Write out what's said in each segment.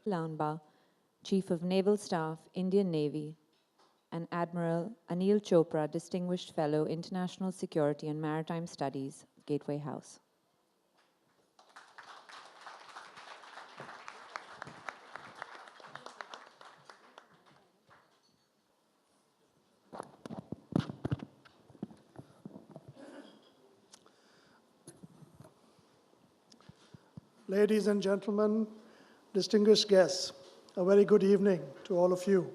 Lanba, Chief of Naval Staff, Indian Navy, and Admiral Anil Chopra, Distinguished Fellow, International Security and Maritime Studies, Gateway House. Ladies and gentlemen, distinguished guests, a very good evening to all of you.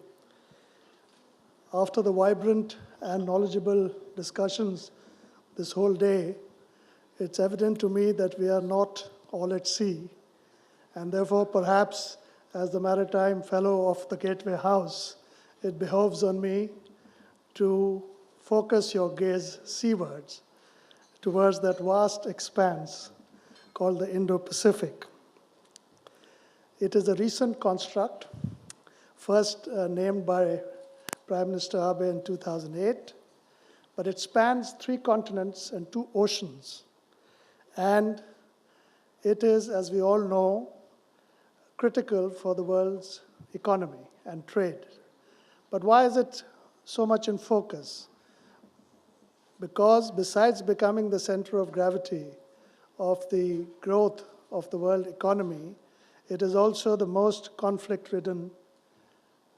After the vibrant and knowledgeable discussions this whole day, it's evident to me that we are not all at sea, and therefore perhaps as the Maritime Fellow of the Gateway House, it behoves on me to focus your gaze seawards towards that vast expanse called the Indo-Pacific. It is a recent construct, first named by Prime Minister Abe in 2008, but it spans 3 continents and 2 oceans. And it is, as we all know, critical for the world's economy and trade. But why is it so much in focus? Because besides becoming the center of gravity of the growth of the world economy, it is also the most conflict-ridden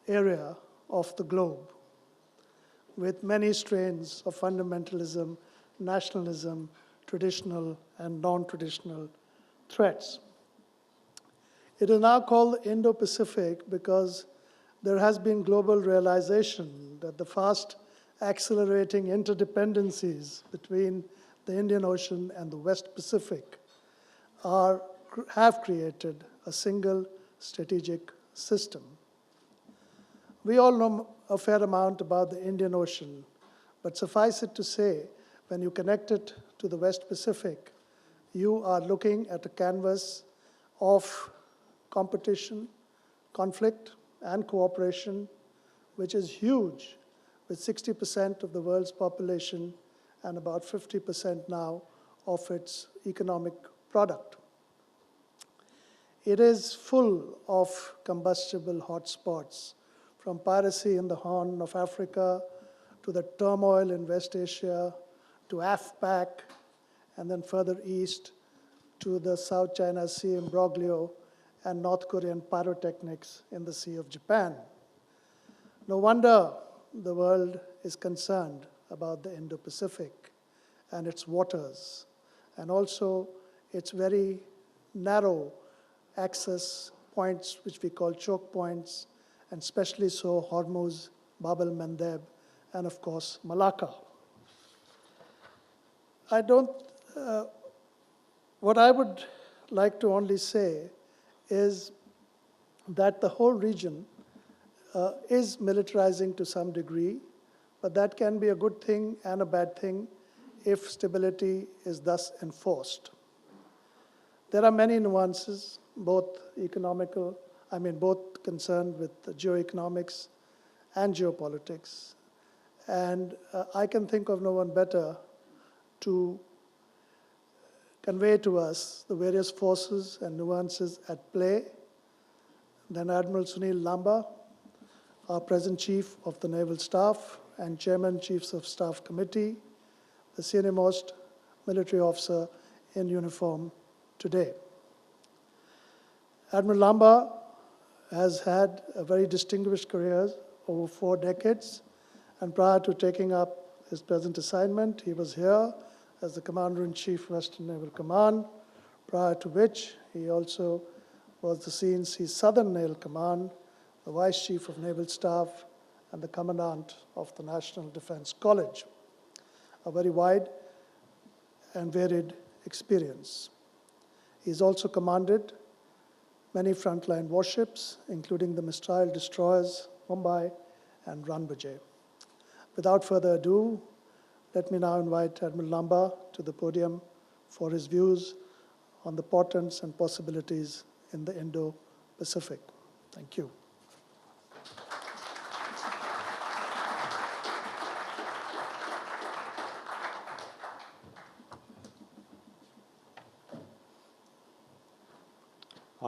area of the globe, with many strains of fundamentalism, nationalism, traditional and non-traditional threats. It is now called the Indo-Pacific because there has been global realization that the fast accelerating interdependencies between the Indian Ocean and the West Pacific have created a single strategic system. We all know a fair amount about the Indian Ocean, but suffice it to say, when you connect it to the West Pacific, you are looking at a canvas of competition, conflict, and cooperation, which is huge, with 60% of the world's population and about 50% now of its economic product. It is full of combustible hotspots, from piracy in the Horn of Africa to the turmoil in West Asia to AFPAC, and then further east to the South China Sea imbroglio and North Korean pyrotechnics in the Sea of Japan. No wonder the world is concerned about the Indo-Pacific and its waters, and also its very narrow access points, which we call choke points, and especially so Hormuz, Bab el-Mandeb, and of course Malacca. What I would like to only say is that the whole region is militarizing to some degree, but that can be a good thing and a bad thing if stability is thus enforced. There are many nuances, both concerned with geoeconomics and geopolitics. And I can think of no one better to convey to us the various forces and nuances at play than Admiral Sunil Lanba, our present Chief of the Naval Staff and Chairman Chiefs of Staff Committee, the senior-most military officer in uniform today. Admiral Lanba has had a very distinguished career over 4 decades, and prior to taking up his present assignment, he was here as the Commander-in-Chief, Western Naval Command, prior to which he also was the CNC Southern Naval Command, the Vice Chief of Naval Staff, and the Commandant of the National Defense College. A very wide and varied experience. He's also commanded many frontline warships, including the Mistral destroyers, Mumbai and Ranbajay. Without further ado, let me now invite Admiral Lanba to the podium for his views on the portents and possibilities in the Indo-Pacific. Thank you.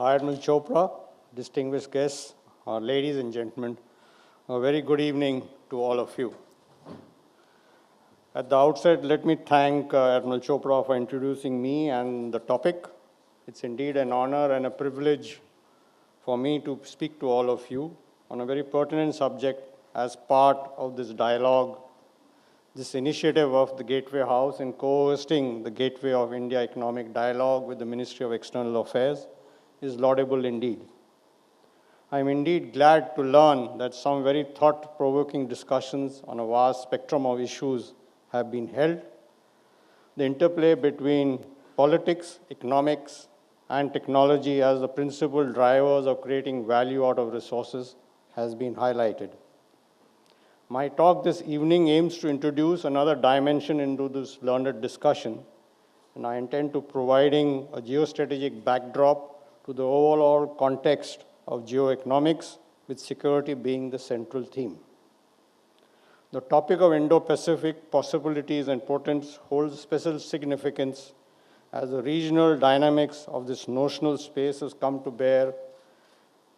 Admiral Chopra, distinguished guests, ladies and gentlemen, a very good evening to all of you. At the outset, let me thank Admiral Chopra for introducing me and the topic. It's indeed an honor and a privilege for me to speak to all of you on a very pertinent subject as part of this dialogue, this initiative of the Gateway House in co-hosting the Gateway of India Economic Dialogue with the Ministry of External Affairs is laudable indeed. I am indeed glad to learn that some very thought-provoking discussions on a vast spectrum of issues have been held. The interplay between politics, economics, and technology as the principal drivers of creating value out of resources has been highlighted. My talk this evening aims to introduce another dimension into this learned discussion, and I intend to providing a geostrategic backdrop to the overall context of geoeconomics, with security being the central theme. The topic of Indo-Pacific possibilities and portents holds special significance as the regional dynamics of this notional space has come to bear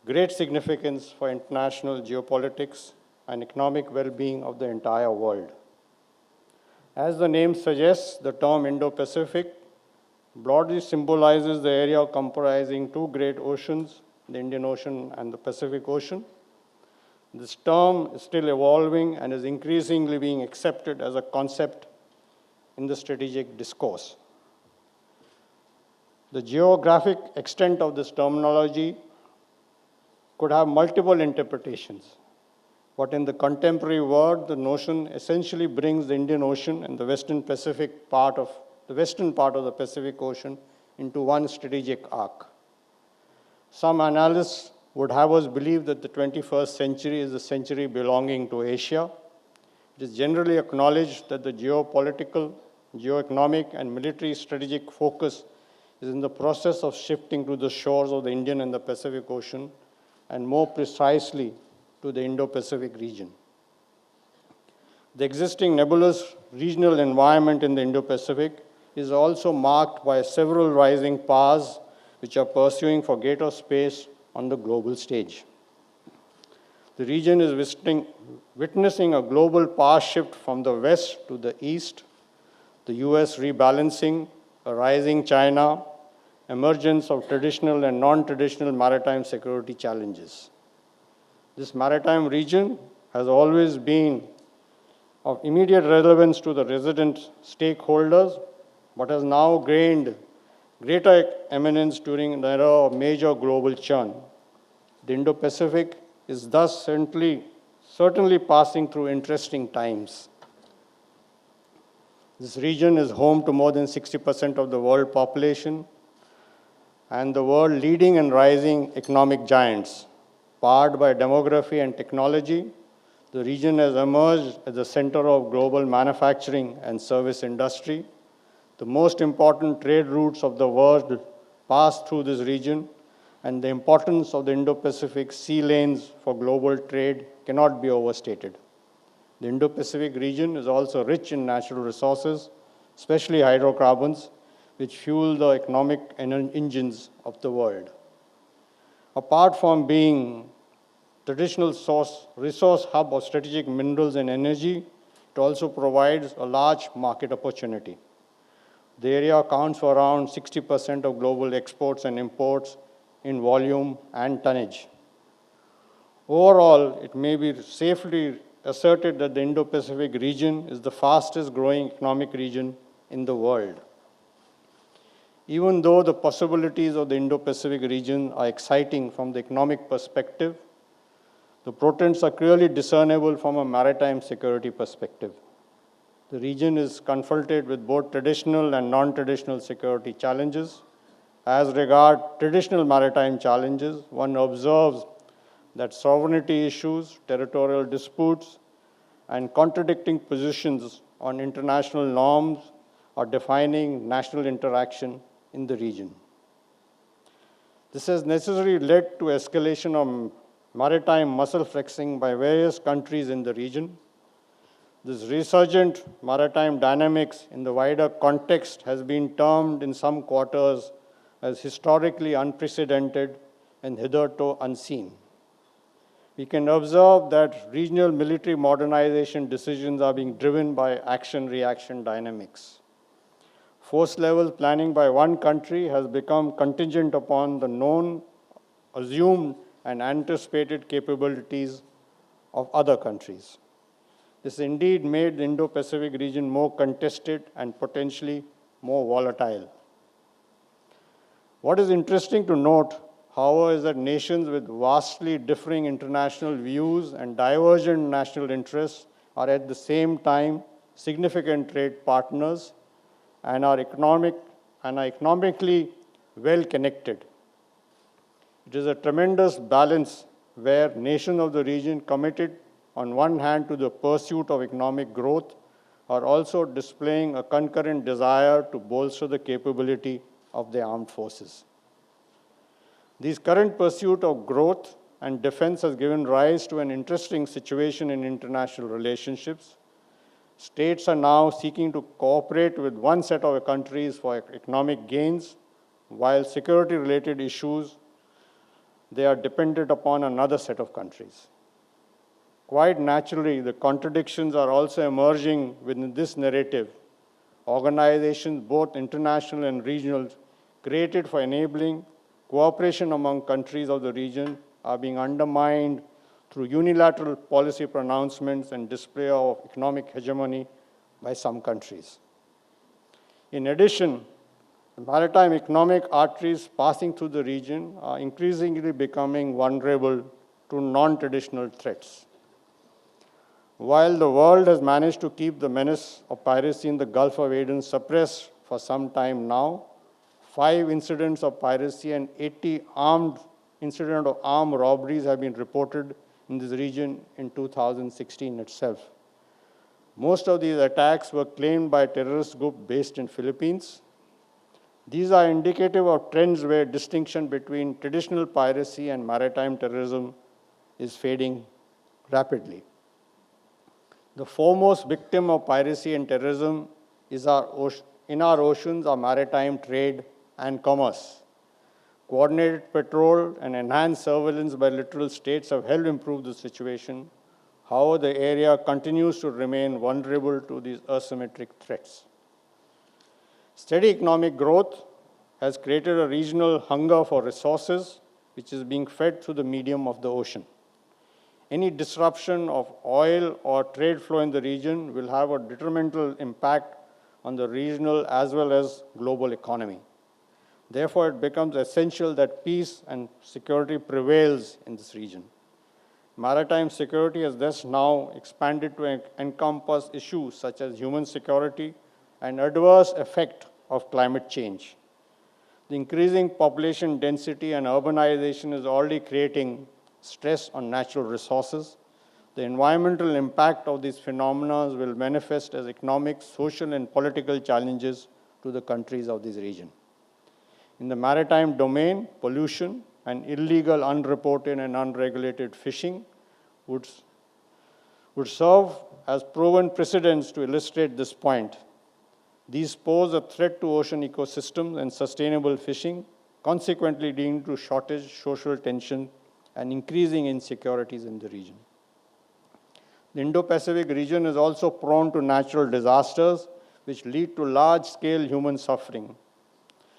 great significance for international geopolitics and economic well-being of the entire world. As the name suggests, the term Indo-Pacific broadly symbolizes the area comprising two great oceans, the Indian Ocean and the Pacific Ocean. This term is still evolving and is increasingly being accepted as a concept in the strategic discourse. The geographic extent of this terminology could have multiple interpretations, but in the contemporary world, the notion essentially brings the Indian Ocean and the western part of the Pacific Ocean into one strategic arc. Some analysts would have us believe that the 21st century is the century belonging to Asia. It is generally acknowledged that the geopolitical, geoeconomic, and military strategic focus is in the process of shifting to the shores of the Indian and the Pacific Ocean, and more precisely to the Indo-Pacific region. The existing nebulous regional environment in the Indo-Pacific is also marked by several rising powers which are pursuing for greater space on the global stage. The region is witnessing a global power shift from the west to the east, the US rebalancing, a rising China, emergence of traditional and non-traditional maritime security challenges. This maritime region has always been of immediate relevance to the resident stakeholders, but has now gained greater eminence during the era of major global churn. The Indo-Pacific is thus certainly passing through interesting times. This region is home to more than 60% of the world population and the world leading and rising economic giants. Powered by demography and technology, the region has emerged as the center of global manufacturing and service industry. The most important trade routes of the world pass through this region, and the importance of the Indo-Pacific sea lanes for global trade cannot be overstated. The Indo-Pacific region is also rich in natural resources, especially hydrocarbons, which fuel the economic engines of the world. Apart from being traditional resource hub of strategic minerals and energy, it also provides a large market opportunity. The area accounts for around 60% of global exports and imports in volume and tonnage. Overall, it may be safely asserted that the Indo-Pacific region is the fastest growing economic region in the world. Even though the possibilities of the Indo-Pacific region are exciting from the economic perspective, the portents are clearly discernible from a maritime security perspective. The region is confronted with both traditional and non-traditional security challenges. As regards traditional maritime challenges, one observes that sovereignty issues, territorial disputes, and contradicting positions on international norms are defining national interaction in the region. This has necessarily led to escalation of maritime muscle flexing by various countries in the region. This resurgent maritime dynamics in the wider context has been termed in some quarters as historically unprecedented and hitherto unseen. We can observe that regional military modernization decisions are being driven by action-reaction dynamics. Force-level planning by one country has become contingent upon the known, assumed, and anticipated capabilities of other countries. This indeed made the Indo-Pacific region more contested and potentially more volatile. What is interesting to note, however, is that nations with vastly differing international views and divergent national interests are at the same time significant trade partners and are economically well connected. It is a tremendous balance where nations of the region committed on one hand to the pursuit of economic growth are also displaying a concurrent desire to bolster the capability of their armed forces. This current pursuit of growth and defense has given rise to an interesting situation in international relationships. States are now seeking to cooperate with one set of countries for economic gains, while security-related issues, they are dependent upon another set of countries. Quite naturally, the contradictions are also emerging within this narrative. Organizations, both international and regional, created for enabling cooperation among countries of the region are being undermined through unilateral policy pronouncements and display of economic hegemony by some countries. In addition, the maritime economic arteries passing through the region are increasingly becoming vulnerable to non-traditional threats. While the world has managed to keep the menace of piracy in the Gulf of Aden suppressed for some time now, 5 incidents of piracy and 80 incidents of armed robberies have been reported in this region in 2016 itself. Most of these attacks were claimed by terrorist groups based in Philippines. These are indicative of trends where distinction between traditional piracy and maritime terrorism is fading rapidly. The foremost victim of piracy and terrorism is in our oceans are maritime trade and commerce. Coordinated patrol and enhanced surveillance by littoral states have helped improve the situation. However, the area continues to remain vulnerable to these asymmetric threats. Steady economic growth has created a regional hunger for resources, which is being fed through the medium of the ocean. Any disruption of oil or trade flow in the region will have a detrimental impact on the regional as well as global economy. Therefore, it becomes essential that peace and security prevails in this region. Maritime security has thus now expanded to encompass issues such as human security and adverse effect of climate change. The increasing population density and urbanization is already creating stress on natural resources. The environmental impact of these phenomena will manifest as economic, social, and political challenges to the countries of this region. In the maritime domain, pollution and illegal, unreported, and unregulated fishing would serve as proven precedents to illustrate this point. These pose a threat to ocean ecosystems and sustainable fishing, consequently leading to shortage, social tension, and increasing insecurities in the region. The Indo-Pacific region is also prone to natural disasters, which lead to large-scale human suffering.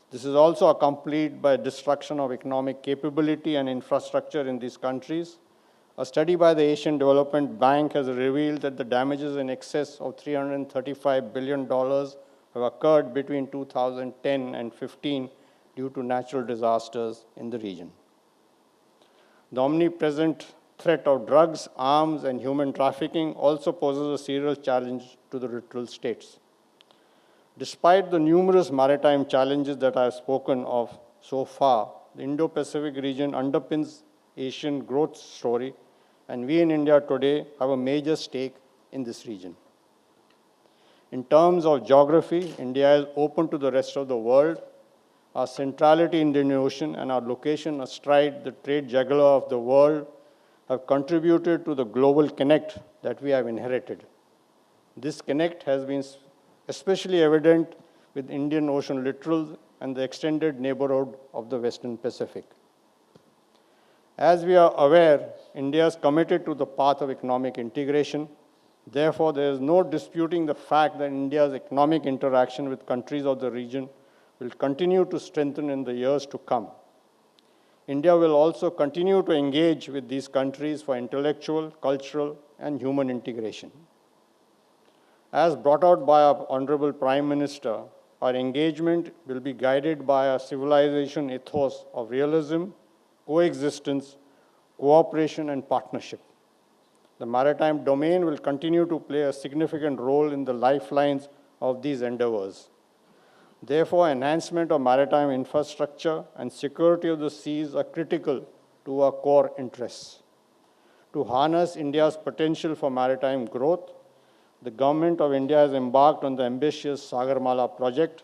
This is also accompanied by destruction of economic capability and infrastructure in these countries. A study by the Asian Development Bank has revealed that the damages in excess of $335 billion have occurred between 2010 and 15 due to natural disasters in the region. The omnipresent threat of drugs, arms, and human trafficking also poses a serious challenge to the littoral states. Despite the numerous maritime challenges that I have spoken of so far, the Indo-Pacific region underpins Asian growth story, and we in India today have a major stake in this region. In terms of geography, India is open to the rest of the world. Our centrality in the Indian Ocean and our location astride the trade jugular of the world have contributed to the global connect that we have inherited. This connect has been especially evident with Indian Ocean littorals and the extended neighborhood of the Western Pacific. As we are aware, India is committed to the path of economic integration. Therefore, there is no disputing the fact that India's economic interaction with countries of the region will continue to strengthen in the years to come. India will also continue to engage with these countries for intellectual, cultural, and human integration. As brought out by our Honorable Prime Minister, our engagement will be guided by a civilization ethos of realism, coexistence, cooperation, and partnership. The maritime domain will continue to play a significant role in the lifelines of these endeavors. Therefore, enhancement of maritime infrastructure and security of the seas are critical to our core interests. To harness India's potential for maritime growth, the Government of India has embarked on the ambitious Sagarmala project.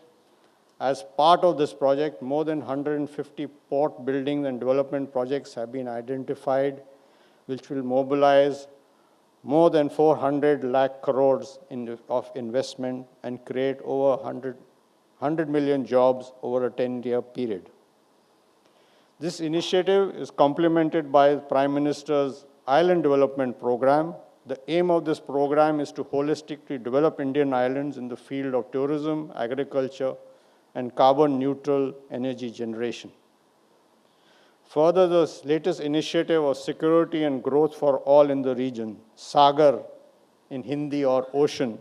As part of this project, more than 150 port building and development projects have been identified, which will mobilize more than 400 lakh crores of investment and create over 100 million jobs over a 10-year period. This initiative is complemented by the Prime Minister's Island Development Program. The aim of this program is to holistically develop Indian islands in the field of tourism, agriculture, and carbon-neutral energy generation. Further, the latest initiative of security and growth for all in the region, Sagar in Hindi or Ocean,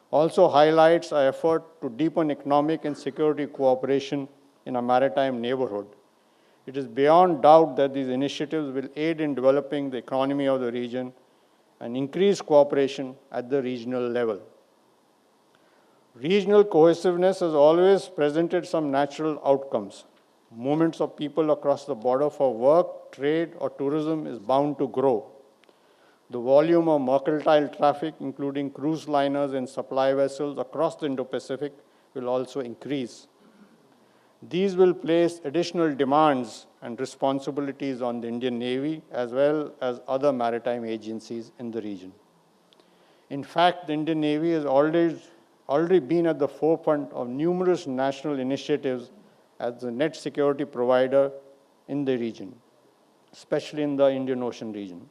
also highlights our effort to deepen economic and security cooperation in a maritime neighborhood. It is beyond doubt that these initiatives will aid in developing the economy of the region and increase cooperation at the regional level. Regional cohesiveness has always presented some natural outcomes. Movements of people across the border for work, trade, or tourism is bound to grow. The volume of mercantile traffic, including cruise liners and supply vessels across the Indo-Pacific, will also increase. These will place additional demands and responsibilities on the Indian Navy as well as other maritime agencies in the region. In fact, the Indian Navy has already been at the forefront of numerous national initiatives as the net security provider in the region, especially in the Indian Ocean region.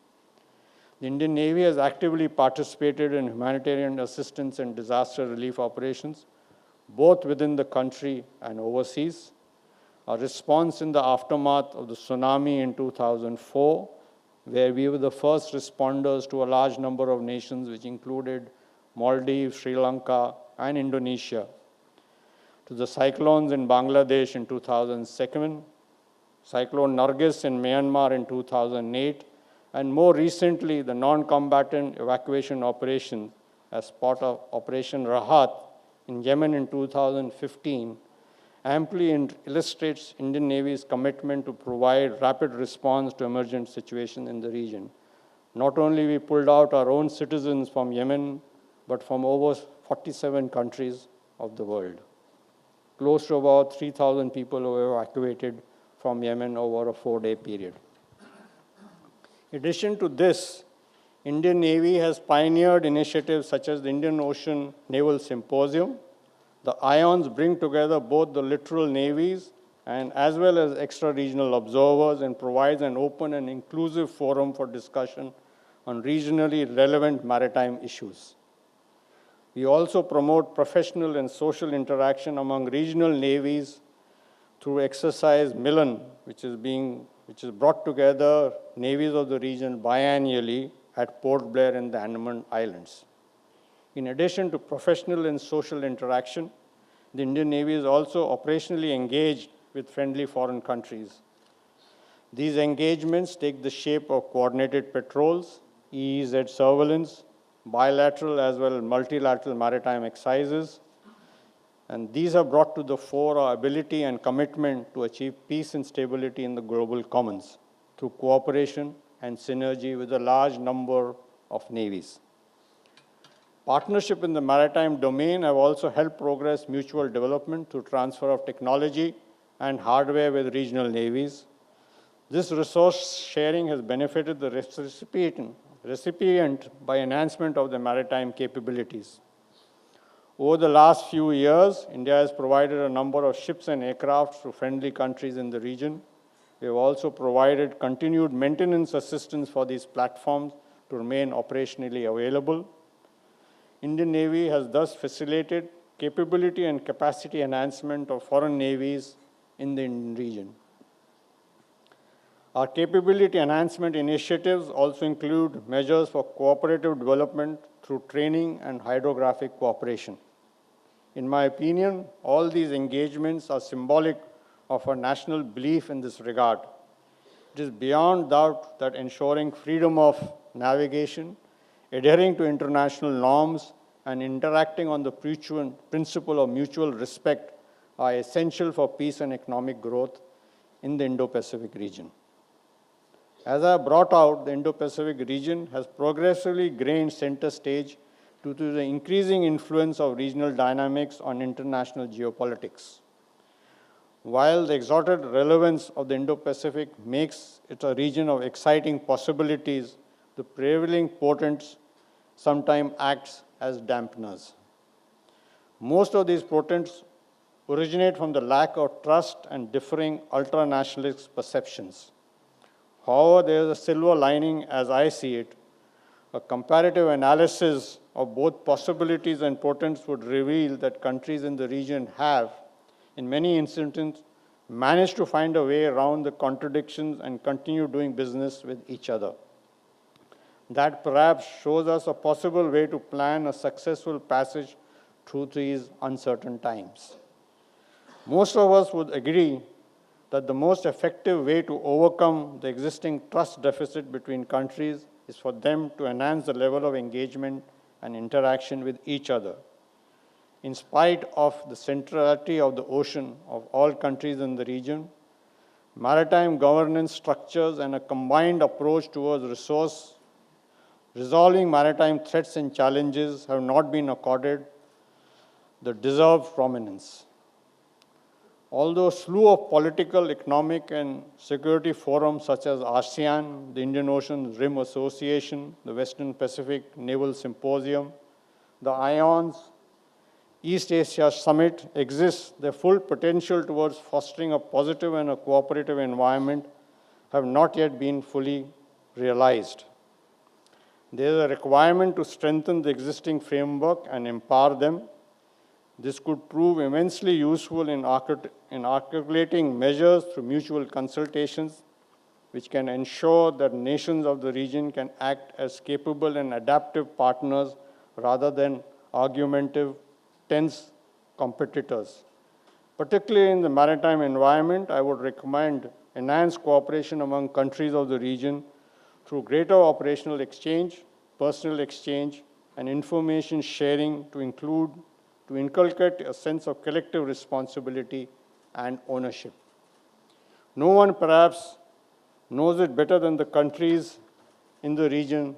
The Indian Navy has actively participated in humanitarian assistance and disaster relief operations, both within the country and overseas. Our response in the aftermath of the tsunami in 2004, where we were the first responders to a large number of nations, which included Maldives, Sri Lanka, and Indonesia, to the cyclones in Bangladesh in 2007, Cyclone Nargis in Myanmar in 2008, and more recently, the non-combatant evacuation operation as part of Operation Rahat in Yemen in 2015, amply illustrates Indian Navy's commitment to provide rapid response to emergent situations in the region. Not only we pulled out our own citizens from Yemen, but from over 47 countries of the world. Close to about 3,000 people were evacuated from Yemen over a 4-day period. In addition to this, Indian Navy has pioneered initiatives such as the Indian Ocean Naval Symposium. The IONs bring together both the literal navies and as well as extra-regional observers and provides an open and inclusive forum for discussion on regionally relevant maritime issues. We also promote professional and social interaction among regional navies through exercise Milan, which is brought together navies of the region biannually at Port Blair in the Andaman Islands. In addition to professional and social interaction, the Indian Navy is also operationally engaged with friendly foreign countries. These engagements take the shape of coordinated patrols, EEZ surveillance, bilateral as well as multilateral maritime exercises, and these have brought to the fore our ability and commitment to achieve peace and stability in the global commons through cooperation and synergy with a large number of navies. Partnership in the maritime domain have also helped progress mutual development through transfer of technology and hardware with regional navies. This resource sharing has benefited the recipient by enhancement of the maritime capabilities. Over the last few years, India has provided a number of ships and aircraft to friendly countries in the region, We have also provided continued maintenance assistance for these platforms to remain operationally available. Indian Navy has thus facilitated capability and capacity enhancement of foreign navies in the Indian region. Our capability enhancement initiatives also include measures for cooperative development through training and hydrographic cooperation. In my opinion, all these engagements are symbolic of our national belief in this regard. It is beyond doubt that ensuring freedom of navigation, adhering to international norms, and interacting on the principle of mutual respect are essential for peace and economic growth in the Indo-Pacific region. As I brought out, the Indo-Pacific region has progressively gained center stage due to the increasing influence of regional dynamics on international geopolitics. While the exalted relevance of the Indo-Pacific makes it a region of exciting possibilities, the prevailing portents sometimes act as dampeners. Most of these portents originate from the lack of trust and differing ultra-nationalist perceptions. However, there is a silver lining as I see it. A comparative analysis of both possibilities and portents would reveal that countries in the region have, in many instances, managed to find a way around the contradictions and continue doing business with each other. That perhaps shows us a possible way to plan a successful passage through these uncertain times. Most of us would agree that the most effective way to overcome the existing trust deficit between countries is for them to enhance the level of engagement and interaction with each other. In spite of the centrality of the ocean of all countries in the region, maritime governance structures and a combined approach towards resolving maritime threats and challenges have not been accorded the deserved prominence. Although a slew of political, economic, and security forums such as ASEAN, the Indian Ocean Rim Association, the Western Pacific Naval Symposium, the IONS, East Asia Summit exists, their full potential towards fostering a positive and a cooperative environment have not yet been fully realized. There is a requirement to strengthen the existing framework and empower them. This could prove immensely useful in articulating measures through mutual consultations, which can ensure that nations of the region can act as capable and adaptive partners rather than argumentative, tense competitors. Particularly in the maritime environment, I would recommend enhanced cooperation among countries of the region through greater operational exchange, personal exchange, and information sharing to inculcate a sense of collective responsibility and ownership. No one perhaps knows it better than the countries in the region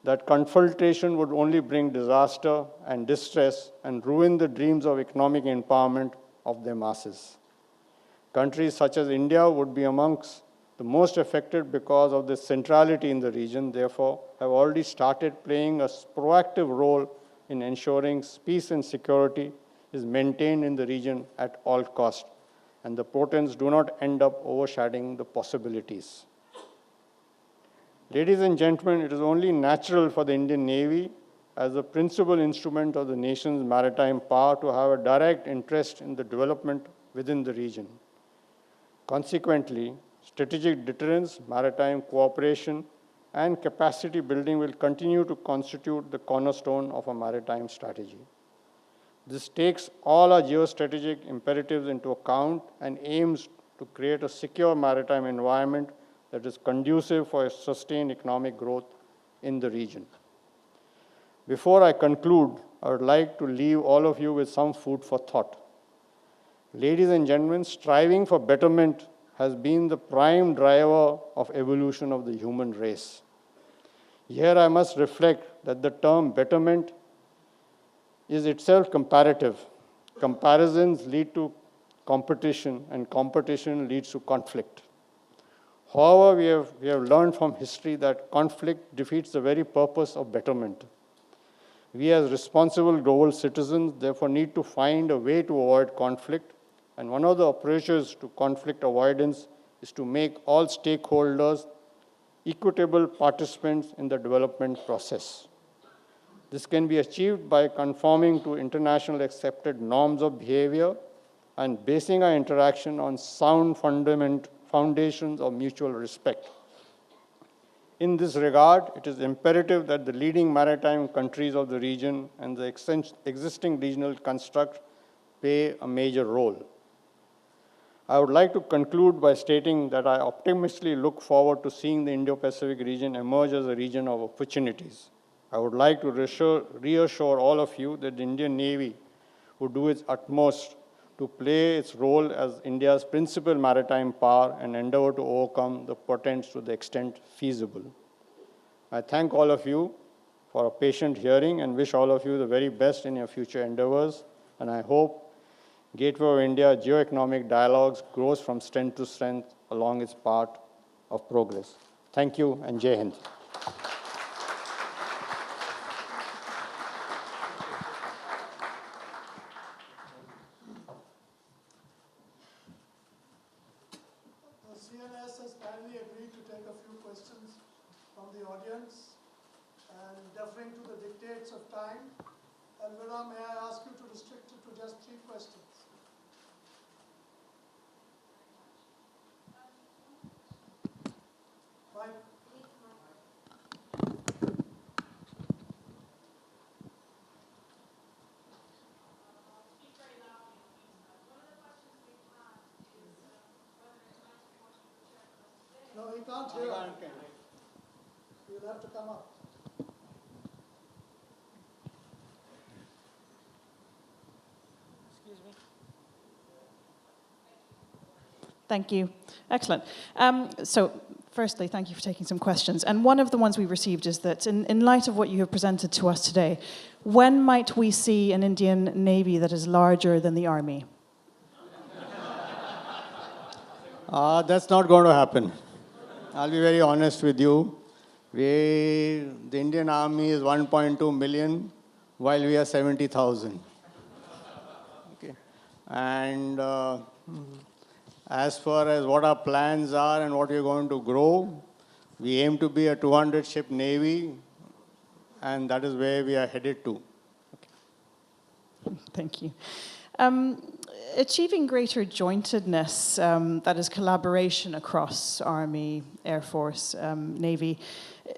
that confrontation would only bring disaster and distress and ruin the dreams of economic empowerment of their masses. Countries such as India would be amongst the most affected because of the centrality in the region, therefore, have already started playing a proactive role in ensuring peace and security is maintained in the region at all costs, and the portents do not end up overshadowing the possibilities. Ladies and gentlemen, it is only natural for the Indian Navy, as the principal instrument of the nation's maritime power, to have a direct interest in the development within the region. Consequently, strategic deterrence, maritime cooperation, and capacity building will continue to constitute the cornerstone of a maritime strategy. This takes all our geostrategic imperatives into account and aims to create a secure maritime environment that is conducive for a sustained economic growth in the region. Before I conclude, I would like to leave all of you with some food for thought. Ladies and gentlemen, striving for betterment has been the prime driver of evolution of the human race. Here I must reflect that the term betterment is itself comparative. Comparisons lead to competition, and competition leads to conflict. However, we have learned from history that conflict defeats the very purpose of betterment. We as responsible global citizens therefore need to find a way to avoid conflict, and one of the approaches to conflict avoidance is to make all stakeholders equitable participants in the development process. This can be achieved by conforming to international accepted norms of behavior and basing our interaction on sound foundations of mutual respect. In this regard, it is imperative that the leading maritime countries of the region and the existing regional construct play a major role. I would like to conclude by stating that I optimistically look forward to seeing the Indo-Pacific region emerge as a region of opportunities. I would like to reassure all of you that the Indian Navy will do its utmost to play its role as India's principal maritime power and endeavor to overcome the portents to the extent feasible. I thank all of you for a patient hearing and wish all of you the very best in your future endeavors. And I hope Gateway of India Geoeconomic Dialogues grows from strength to strength along its path of progress. Thank you and Jai Hind. The CNS has kindly agreed to take a few questions from the audience and deferring to the dictates of time. Elvira, may I ask you to restrict it to just 3 questions? Mike. No, he can't hear. You'll have to come up. Thank you. Excellent. So firstly, thank you for taking some questions. And one of the ones we received is that in light of what you have presented to us today, when might we see an Indian Navy that is larger than the Army? That's not going to happen. I'll be very honest with you. The Indian Army is 1.2 million, while we are 70,000. Okay. And as far as what our plans are and what we're going to grow, we aim to be a 200-ship Navy, and that is where we are headed to. Okay. Thank you. Achieving greater jointedness, that is collaboration across Army, Air Force, Navy,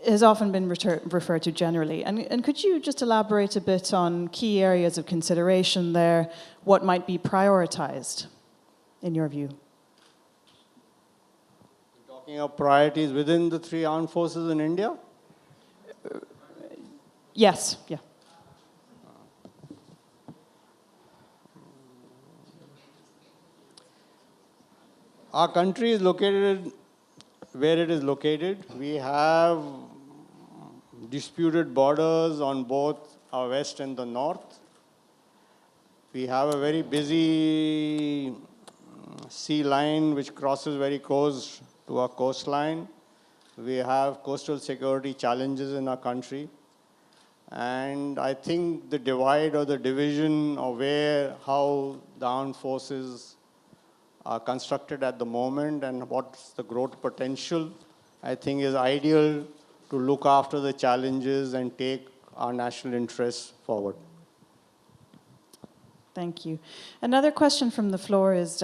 has often been referred to generally. And could you just elaborate a bit on key areas of consideration there, what might be prioritized, in your view? Talking of priorities within the 3 armed forces in India? Yes, yeah. Our country is located where it is located. We have disputed borders on both our west and the north. We have a very busy sea line which crosses very close to our coastline. We have coastal security challenges in our country. And I think the divide or the division of how the armed forces are constructed at the moment and what's the growth potential, I think is ideal to look after the challenges and take our national interests forward. Thank you. Another question from the floor is,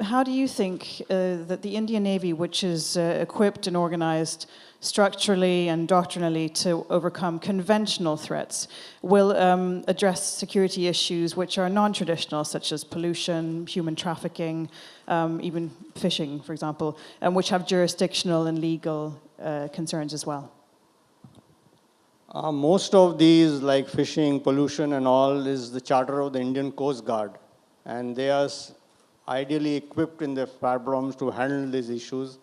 how do you think that the Indian Navy, which is equipped and organized structurally and doctrinally to overcome conventional threats, will address security issues which are non-traditional, such as pollution, human trafficking, even fishing, for example, and which have jurisdictional and legal concerns as well? Most of these, like fishing, pollution and all, is the charter of the Indian Coast Guard. And they are ideally equipped in their platforms to handle these issues.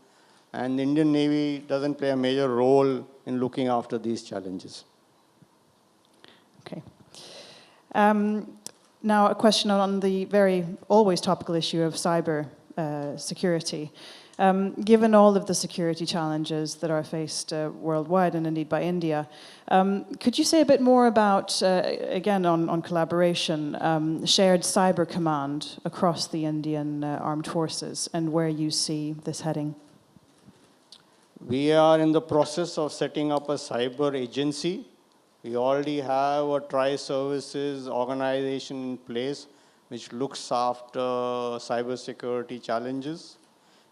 And the Indian Navy doesn't play a major role in looking after these challenges. Okay. Now a question on the very always topical issue of cyber security. Given all of the security challenges that are faced worldwide and indeed by India, could you say a bit more about, again, on collaboration, shared cyber command across the Indian armed forces and where you see this heading? We are in the process of setting up a cyber agency. We already have a tri-services organization in place which looks after cybersecurity challenges.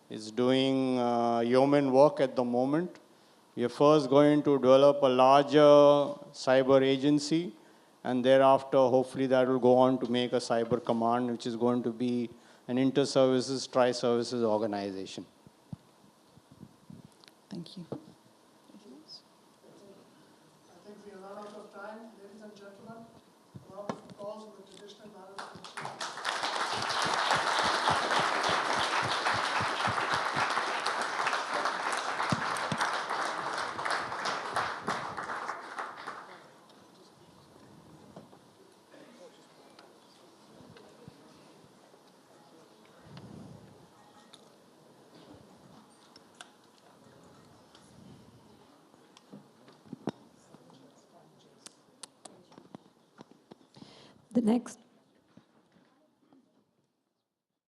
It's doing yeoman work at the moment. We are first going to develop a larger cyber agency, and thereafter, hopefully, that will go on to make a cyber command, which is going to be an inter-services, tri-services organization. Thank you. I think we have run out of time. Ladies and gentlemen, a round of applause for the traditional balance. The next